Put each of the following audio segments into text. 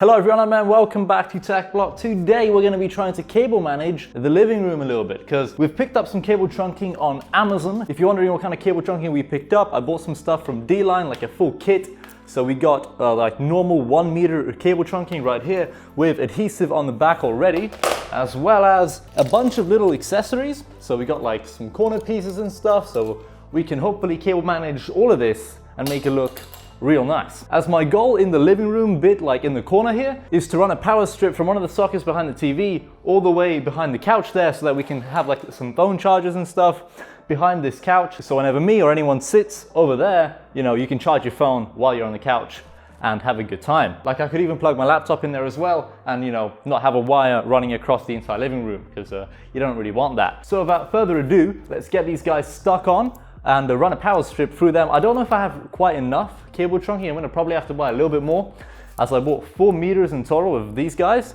Hello everyone, I'm Man. Welcome back to TechBlock. Today we're going to be trying to cable manage the living room a little bit because we've picked up some cable trunking on Amazon. If you're wondering what kind of cable trunking we picked up, I bought some stuff from D-Line, like a full kit. So we got like normal 1 meter cable trunking right here with adhesive on the back already, as well as a bunch of little accessories. So we got like some corner pieces and stuff, so we can hopefully cable manage all of this and make it look real nice. As my goal in the living room bit, like in the corner here, is to run a power strip from one of the sockets behind the TV all the way behind the couch there so that we can have like some phone chargers and stuff behind this couch. So whenever me or anyone sits over there, you know, you can charge your phone while you're on the couch and have a good time. Like I could even plug my laptop in there as well and, you know, not have a wire running across the entire living room because you don't really want that. So without further ado, let's get these guys stuck on and run a power strip through them. I don't know if I have quite enough cable trunking. I'm gonna probably have to buy a little bit more, as I bought 4 meters in total of these guys,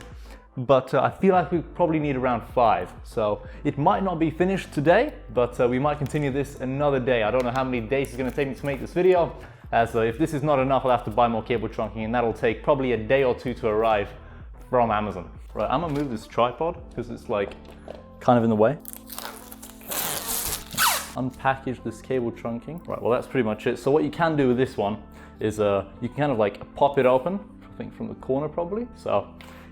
but I feel like we probably need around 5. So it might not be finished today, but we might continue this another day. I don't know how many days it's gonna take me to make this video, as if this is not enough, I'll have to buy more cable trunking, and that'll take probably a day or 2 to arrive from Amazon. Right, I'm gonna move this tripod because it's like kind of in the way. Unpackage this cable trunking. Right, well that's pretty much it. So what you can do with this one is you can kind of like pop it open, I think from the corner probably. So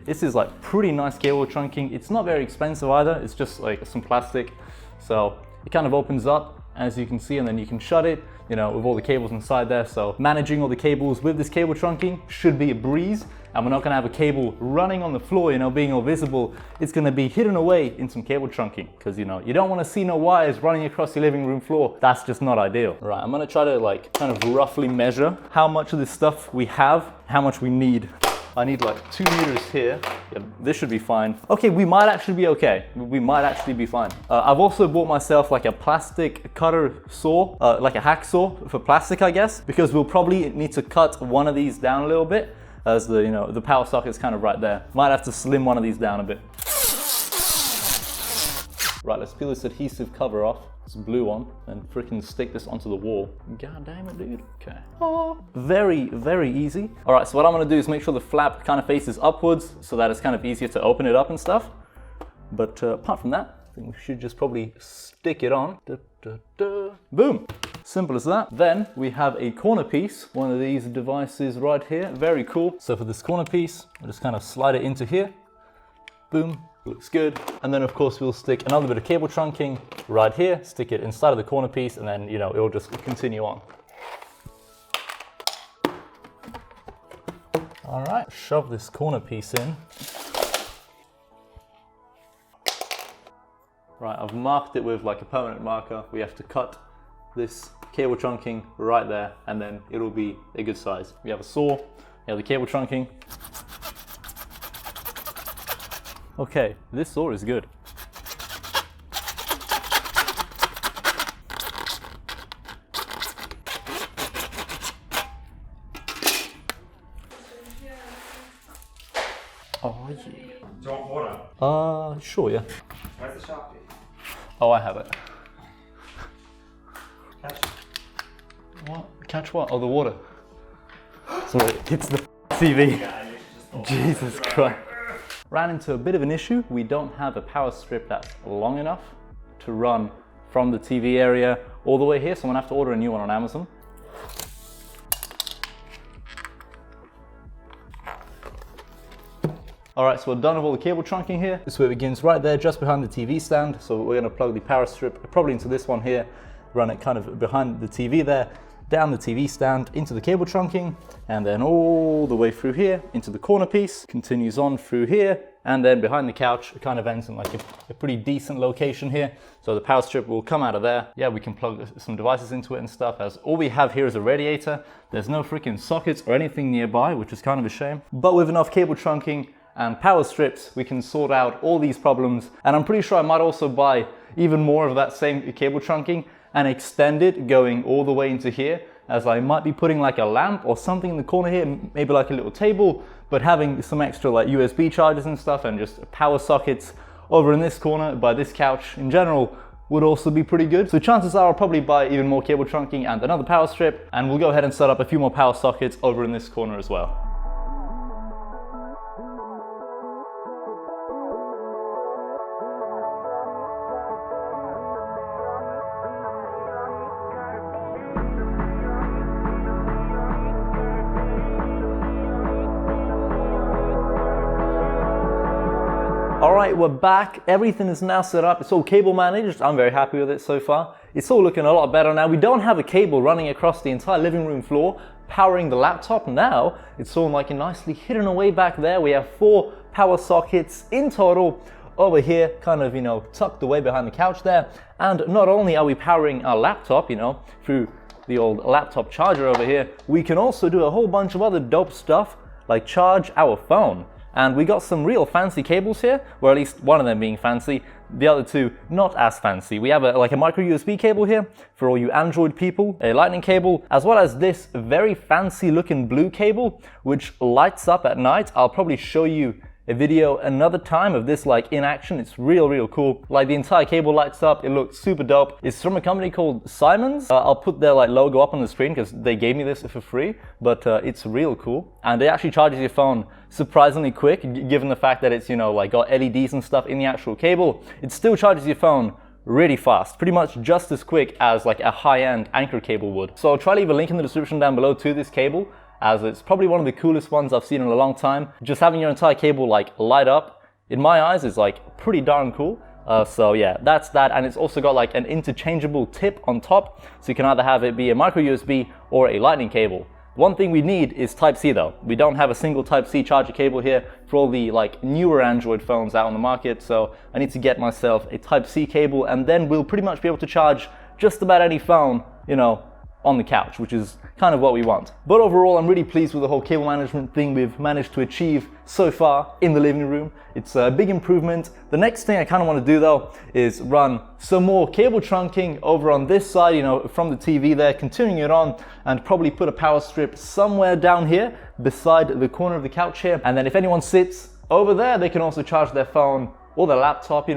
this is like pretty nice cable trunking. It's not very expensive either. It's just like some plastic. So it kind of opens up, as you can see, and then you can shut it, you know, with all the cables inside there. So managing all the cables with this cable trunking should be a breeze. And we're not gonna have a cable running on the floor, you know, being all visible. It's gonna be hidden away in some cable trunking because, you know, you don't wanna see no wires running across your living room floor. That's just not ideal. Right, I'm gonna try to like kind of roughly measure how much of this stuff we have, how much we need. I need like 2 meters here. Yeah, this should be fine. Okay, we might actually be okay. We might actually be fine. I've also bought myself like a plastic cutter saw, like a hacksaw for plastic, I guess, because we'll probably need to cut one of these down a little bit, as the, you know, the power socket is kind of right there. Might have to slim one of these down a bit. Right, let's peel this adhesive cover off, this blue one, and freaking stick this onto the wall. God damn it, dude. Okay. Oh, very, very easy. All right, so what I'm gonna do is make sure the flap kind of faces upwards so that it's kind of easier to open it up and stuff. But apart from that, I think we should just probably stick it on. Boom. Simple as that. Then we have a corner piece, one of these devices right here. Very cool. So for this corner piece, we'll just kind of slide it into here. Boom. Looks good. And then of course we'll stick another bit of cable trunking right here, stick it inside of the corner piece, and then, you know, it'll just continue on. All right, shove this corner piece in. Right, I've marked it with like a permanent marker. We have to cut this cable trunking right there, and then it'll be a good size. We have a saw, we have the cable trunking. Okay, this saw is good. Oh yeah. Do you want water? Sure, yeah. Where's the Sharpie? Oh, I have it. Catch. What? Catch what? Oh, the water. Sorry, it's the TV. Jesus Christ. Ran into a bit of an issue. We don't have a power strip that's long enough to run from the TV area all the way here, so I'm gonna have to order a new one on Amazon. All right, so we're done with all the cable trunking here. This way it begins right there, just behind the TV stand. So we're gonna plug the power strip probably into this one here, run it kind of behind the TV there, down the TV stand, into the cable trunking, and then all the way through here, into the corner piece, continues on through here, and then behind the couch, it kind of ends in like a pretty decent location here. So the power strip will come out of there. Yeah, we can plug some devices into it and stuff, as all we have here is a radiator. There's no freaking sockets or anything nearby, which is kind of a shame. But with enough cable trunking and power strips, we can sort out all these problems. And I'm pretty sure I might also buy even more of that same cable trunking and extend it going all the way into here, as I might be putting like a lamp or something in the corner here, maybe like a little table, but having some extra like USB chargers and stuff and just power sockets over in this corner by this couch in general would also be pretty good. So chances are I'll probably buy even more cable trunking and another power strip, and we'll go ahead and set up a few more power sockets over in this corner as well. All right, we're back. Everything is now set up. It's all cable managed. I'm very happy with it so far. It's all looking a lot better now. We don't have a cable running across the entire living room floor, powering the laptop. Now it's all like nicely hidden away back there. We have 4 power sockets in total over here, kind of, tucked away behind the couch there. And not only are we powering our laptop, through the old laptop charger over here, we can also do a whole bunch of other dope stuff, like charge our phone. And we got some real fancy cables here, or at least one of them being fancy, the other 2 not as fancy. We have a micro USB cable here for all you Android people, a lightning cable, as well as this very fancy looking blue cable, which lights up at night. I'll probably show you a video another time of this in action. It's real cool. Like the entire cable lights up. It looks super dope. It's from a company called Simons. I'll put their logo up on the screen because they gave me this for free, but it's real cool. And it actually charges your phone surprisingly quick, given the fact that it's got LEDs and stuff in the actual cable. It still charges your phone really fast, pretty much just as quick as a high-end Anker cable would. So I'll try to leave a link in the description down below to this cable, as it's probably one of the coolest ones I've seen in a long time. Just having your entire cable light up, in my eyes, is pretty darn cool. So yeah, that's that, and it's also got an interchangeable tip on top, so you can either have it be a micro USB or a lightning cable. One thing we need is Type-C though. We don't have a single Type-C charger cable here for all the newer Android phones out on the market, so I need to get myself a Type-C cable, and then we'll pretty much be able to charge just about any phone, on the couch, which is kind of what we want. But overall, I'm really pleased with the whole cable management thing we've managed to achieve so far in the living room. It's a big improvement. The next thing I kind of want to do though is run some more cable trunking over on this side, from the TV there, continuing it on, and probably put a power strip somewhere down here beside the corner of the couch here. And then if anyone sits over there, they can also charge their phone or their laptop,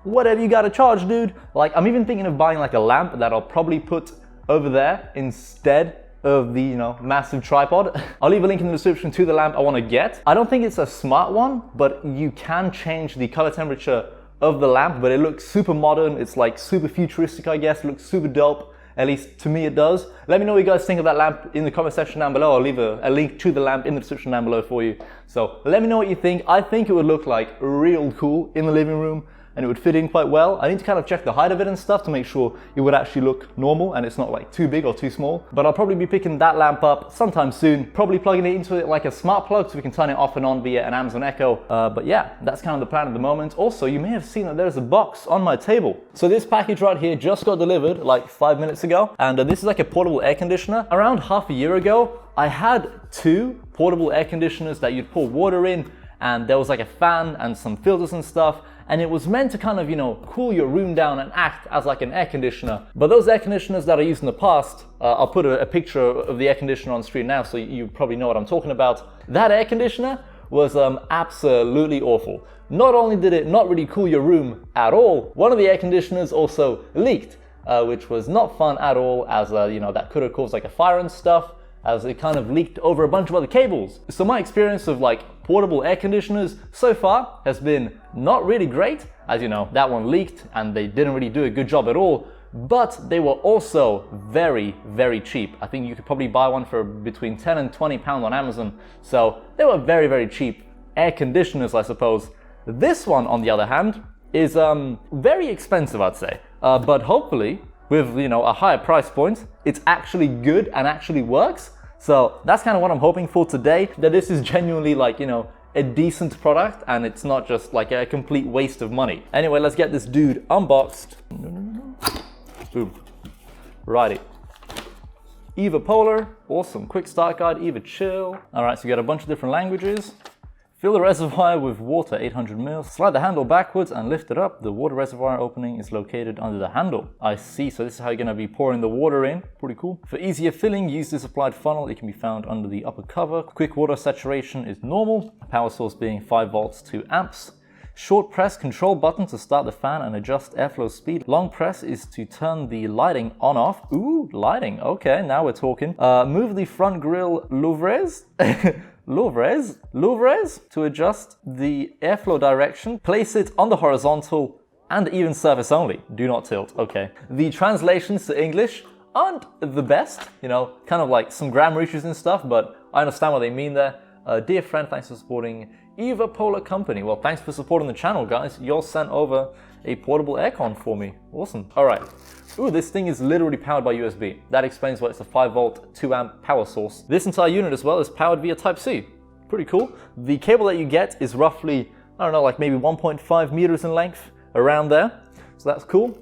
whatever you got to charge, dude. I'm even thinking of buying a lamp that I'll probably put over there instead of the massive tripod. I'll leave a link in the description to the lamp I want to get. I don't think it's a smart one, but you can change the color temperature of the lamp, but it looks super modern. It's super futuristic, I guess. It looks super dope, at least to me it does. Let me know what you guys think of that lamp in the comment section down below. I'll leave a link to the lamp in the description down below for you. So let me know what you think. I think it would look real cool in the living room, and it would fit in quite well. I need to kind of check the height of it and stuff to make sure it would actually look normal and it's not too big or too small. But I'll probably be picking that lamp up sometime soon, probably plugging it into it like a smart plug so we can turn it off and on via an Amazon Echo. But yeah, that's kind of the plan at the moment. Also, you may have seen that there's a box on my table. So this package right here just got delivered 5 minutes ago, and this is a portable air conditioner. Around half a year ago, I had 2 portable air conditioners that you'd pour water in, and there was a fan and some filters and stuff, and it was meant to kind of, cool your room down and act as an air conditioner. But those air conditioners that I used in the past, I'll put a picture of the air conditioner on screen now so you probably know what I'm talking about. That air conditioner was absolutely awful. Not only did it not really cool your room at all, one of the air conditioners also leaked, which was not fun at all, as that could have caused a fire and stuff, as it kind of leaked over a bunch of other cables. So my experience of portable air conditioners so far has been not really great, as that one leaked and they didn't really do a good job at all, but they were also very cheap. I think you could probably buy one for between 10 and 20 pounds on Amazon, so they were very cheap air conditioners, I suppose. This one, on the other hand, is very expensive, I'd say, but hopefully with a higher price point, it's actually good and actually works. So that's kind of what I'm hoping for today, that this is genuinely a decent product and it's not just a complete waste of money. Anyway, let's get this dude unboxed. Boom. Righty. Eva Polar, awesome. Quick start guide, Eva Chill. All right, so you got a bunch of different languages. Fill the reservoir with water, 800 ml. Slide the handle backwards and lift it up. The water reservoir opening is located under the handle. I see, so this is how you're gonna be pouring the water in. Pretty cool. For easier filling, use this applied funnel. It can be found under the upper cover. Quick water saturation is normal. Power source being 5 volts, 2 amps. Short press control button to start the fan and adjust airflow speed. Long press is to turn the lighting on off. Ooh, lighting, okay, now we're talking. Move the front grille louvres. Louvres to adjust the airflow direction. Place it on the horizontal and even surface only. Do not tilt, okay. The translations to English aren't the best, kind of some grammar issues and stuff, but I understand what they mean there. dear friend, thanks for supporting Eva Polar Company. Well, thanks for supporting the channel, guys. Y'all sent over a portable aircon for me. Awesome. All right. Ooh, this thing is literally powered by USB. That explains why it's a 5 volt, 2 amp power source. This entire unit as well is powered via Type-C. Pretty cool. The cable that you get is roughly, I don't know, like maybe 1.5 meters in length, around there. So that's cool.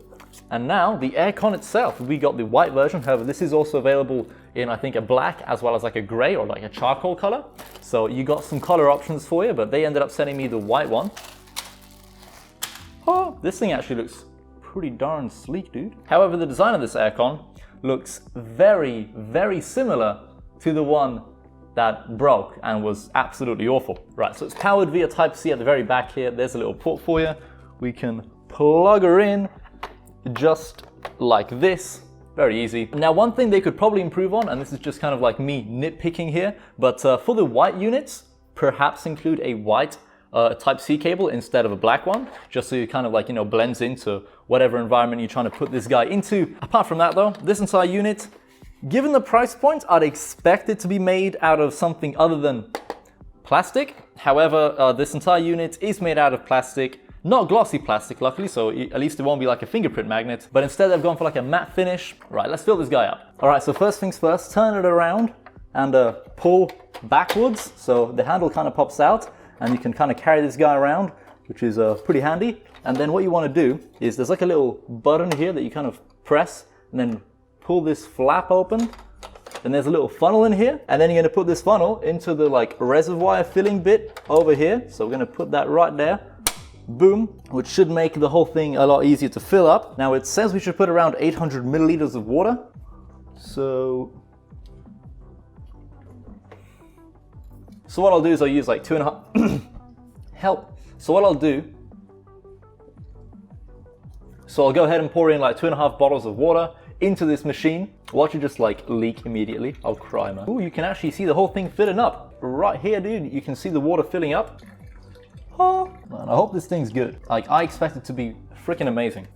And now the aircon itself, we got the white version. However, this is also available in, I think, a black as well as like a gray or like a charcoal color. So you got some color options for you, but they ended up sending me the white one. Oh, this thing actually looks pretty darn sleek, dude. However, the design of this aircon looks very, very similar to the one that broke and was absolutely awful. Right, so it's powered via Type-C at the very back here. There's a little port for you. We can plug her in just like this. Very easy. Now, one thing they could probably improve on, and this is just kind of like me nitpicking here, but for the white units, perhaps include a white Type-C cable instead of a black one, just so it kind of like, you know, blends into whatever environment you're trying to put this guy into. Apart from that though, this entire unit, given the price point, I'd expect it to be made out of something other than plastic. However, this entire unit is made out of plastic, not glossy plastic, luckily, so at least it won't be like a fingerprint magnet, but instead they've gone for like a matte finish. Right, let's fill this guy up. All right, so first things first, turn it around and pull backwards, so the handle kind of pops out, and you can kind of carry this guy around, which is pretty handy. And then what you want to do is there's like a little button here that you kind of press and then pull this flap open. Then there's a little funnel in here, and then you're going to put this funnel into the like reservoir filling bit over here. So we're going to put that right there. Boom, which should make the whole thing a lot easier to fill up. Now it says we should put around 800 milliliters of water. So what I'll do is I'll use like 2.5 help. So what I'll do, so I'll go ahead and pour in like 2.5 bottles of water into this machine. Watch it just like leak immediately. I'll cry, man. Ooh, you can actually see the whole thing filling up. Right here, dude, you can see the water filling up. Oh, man, I hope this thing's good. Like, I expect it to be freaking amazing.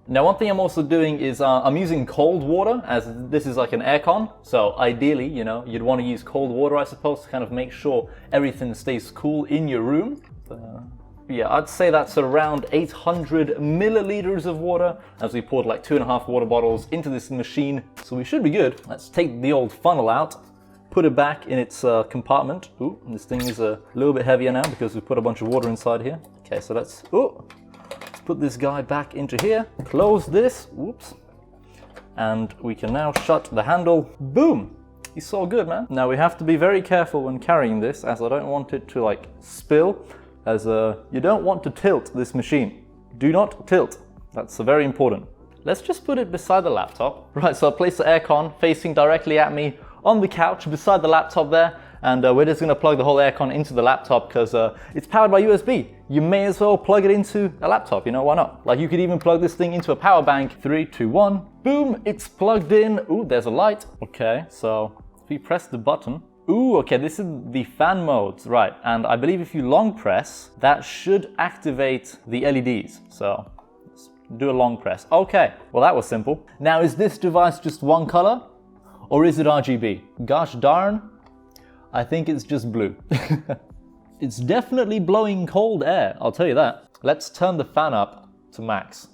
Now, one thing I'm also doing is I'm using cold water, as this is like an aircon. So ideally, you know, you'd want to use cold water, I suppose, to kind of make sure everything stays cool in your room. Yeah, I'd say that's around 800 milliliters of water, as we poured like 2.5 water bottles into this machine. So we should be good. Let's take the old funnel out, put it back in its compartment. Ooh, this thing is a little bit heavier now because we put a bunch of water inside here. Okay, so let's put this guy back into here, close this, whoops, and we can now shut the handle. Boom! It's so good, man. Now we have to be very careful when carrying this, as I don't want it to like spill, as you don't want to tilt this machine. Do not tilt. That's very important. Let's just put it beside the laptop. Right, so I placed the aircon facing directly at me on the couch beside the laptop there, and we're just going to plug the whole aircon into the laptop because it's powered by USB. You may as well plug it into a laptop, you know, why not? Like, you could even plug this thing into a power bank. 3, 2, 1, boom, it's plugged in. Ooh, there's a light. Okay, so if you press the button, ooh, okay, this is the fan modes, right? And I believe if you long press, that should activate the LEDs. So let's do a long press. Okay, well, that was simple. Now, is this device just one color, or is it RGB? Gosh darn, I think it's just blue. It's definitely blowing cold air, I'll tell you that. Let's turn the fan up to max.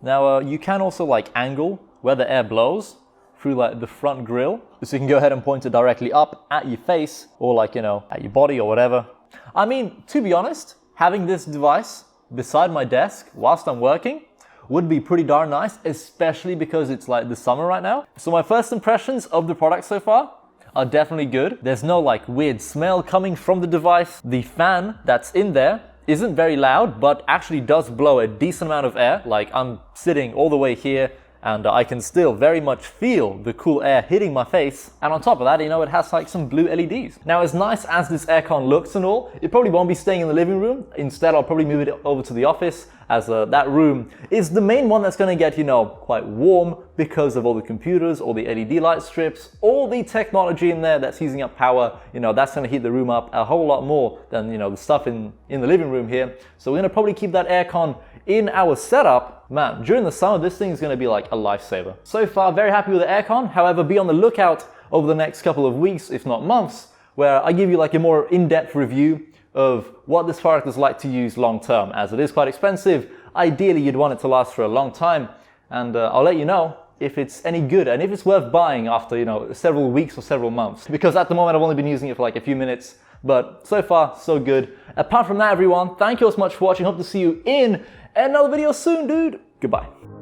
Now, you can also like angle where the air blows through like the front grille. So you can go ahead and point it directly up at your face, or like, you know, at your body or whatever. I mean, to be honest, having this device beside my desk whilst I'm working would be pretty darn nice, especially because it's like the summer right now. So my first impressions of the product so far are definitely good. There's no like weird smell coming from the device. The fan that's in there isn't very loud, but actually does blow a decent amount of air. Like, I'm sitting all the way here, and I can still very much feel the cool air hitting my face. And on top of that, you know, it has like some blue LEDs. Now, as nice as this aircon looks and all, it probably won't be staying in the living room. Instead, I'll probably move it over to the office, as that room is the main one that's going to get, you know, quite warm because of all the computers, all the LED light strips, all the technology in there that's using up power. You know, that's going to heat the room up a whole lot more than, you know, the stuff in the living room here. So we're going to probably keep that aircon in our setup. Man, during the summer, this thing is going to be like a lifesaver. So far, very happy with the aircon. However, be on the lookout over the next couple of weeks, if not months, where I give you like a more in-depth review of what this product is like to use long term, as it is quite expensive. Ideally, you'd want it to last for a long time, and I'll let you know if it's any good and if it's worth buying after, several weeks or several months. Because at the moment, I've only been using it for like a few minutes, but so far, so good. Apart from that, everyone, thank you so much for watching. Hope to see you in another video soon, dude. Goodbye.